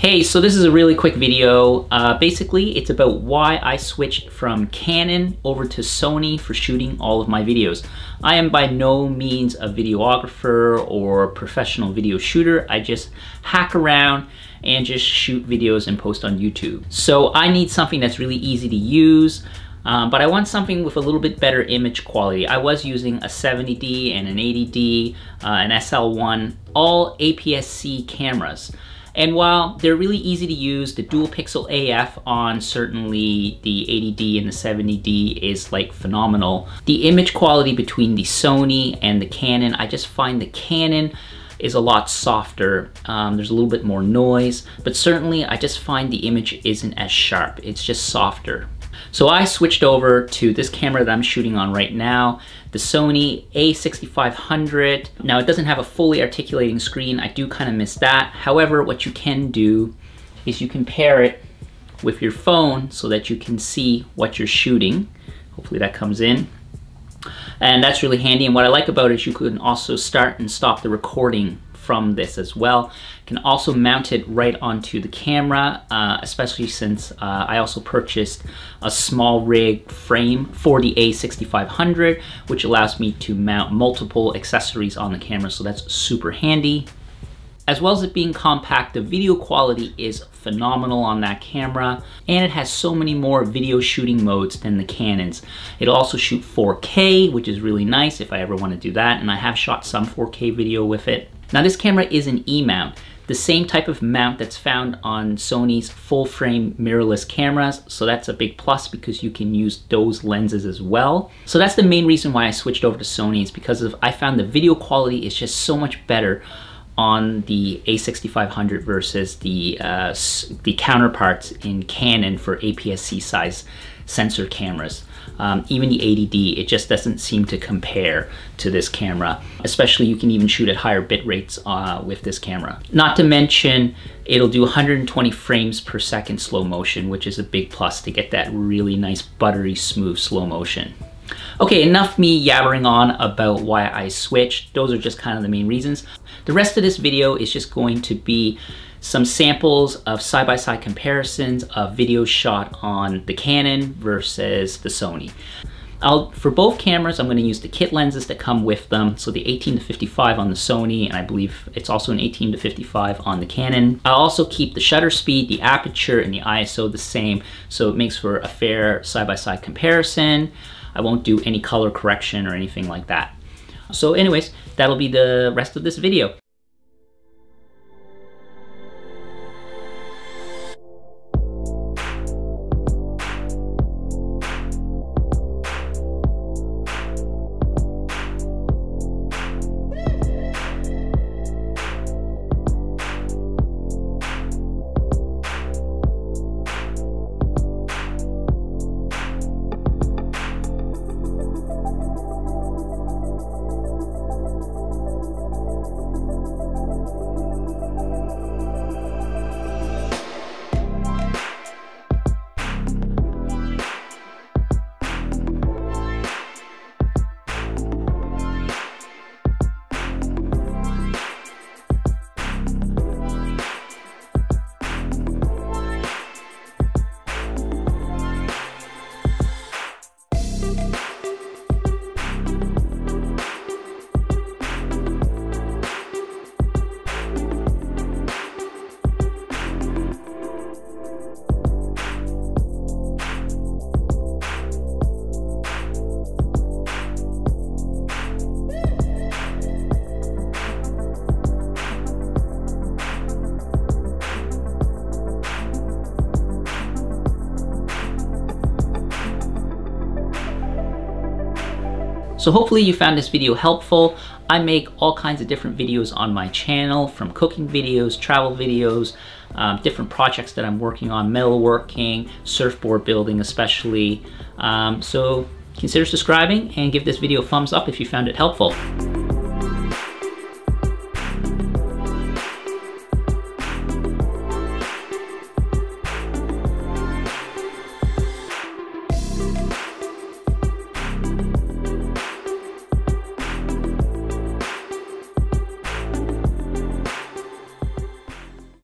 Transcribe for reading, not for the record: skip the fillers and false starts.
Hey, so this is a really quick video. Basically, it's about why I switched from Canon over to Sony for shooting all of my videos. I am by no means a videographer or professional video shooter. I just hack around and just shoot videos and post on YouTube. So I need something that's really easy to use, but I want something with a little bit better image quality. I was using a 70D and an 80D, an SL1, all APS-C cameras. And while they're really easy to use, the dual pixel AF on certainly the 80D and the 70D is like phenomenal. The image quality between the Sony and the Canon, I just find the Canon is a lot softer. There's a little bit more noise, but certainly I just find the image isn't as sharp. It's just softer. So I switched over to this camera that I'm shooting on right now, the Sony A6500. Now it doesn't have a fully articulating screen. I do kind of miss that. However, what you can do is you can pair it with your phone so that you can see what you're shooting. Hopefully that comes in. And that's really handy. And what I like about it is you can also start and stop the recording from this as well. You can also mount it right onto the camera, especially since I also purchased a SMALLRIG frame for the A6500, which allows me to mount multiple accessories on the camera, so that's super handy. As well as it being compact, the video quality is phenomenal on that camera, and it has so many more video shooting modes than the Canons. It'll also shoot 4K, which is really nice if I ever want to do that, and I have shot some 4K video with it. Now this camera is an E-mount, the same type of mount that's found on Sony's full-frame mirrorless cameras, so that's a big plus because you can use those lenses as well. So that's the main reason why I switched over to Sony, is because I found the video quality is just so much better on the A6500 versus the counterparts in Canon for APS-C size sensor cameras. Even the 80D, it just doesn't seem to compare to this camera. Especially you can even shoot at higher bit rates with this camera. Not to mention, it'll do 120 frames per second slow motion, which is a big plus to get that really nice buttery smooth slow motion. Okay, enough me yabbering on about why I switched. Those are just kind of the main reasons. The rest of this video is just going to be some samples of side-by-side comparisons of videos shot on the Canon versus the Sony. For both cameras, I'm going to use the kit lenses that come with them. So the 18-55 on the Sony, and I believe it's also an 18-55 on the Canon. I'll also keep the shutter speed, the aperture, and the ISO the same, so it makes for a fair side-by-side comparison. I won't do any color correction or anything like that. So anyways, that'll be the rest of this video. So hopefully you found this video helpful. I make all kinds of different videos on my channel, from cooking videos, travel videos, different projects that I'm working on, metalworking, surfboard building especially. So consider subscribing and give this video a thumbs up if you found it helpful.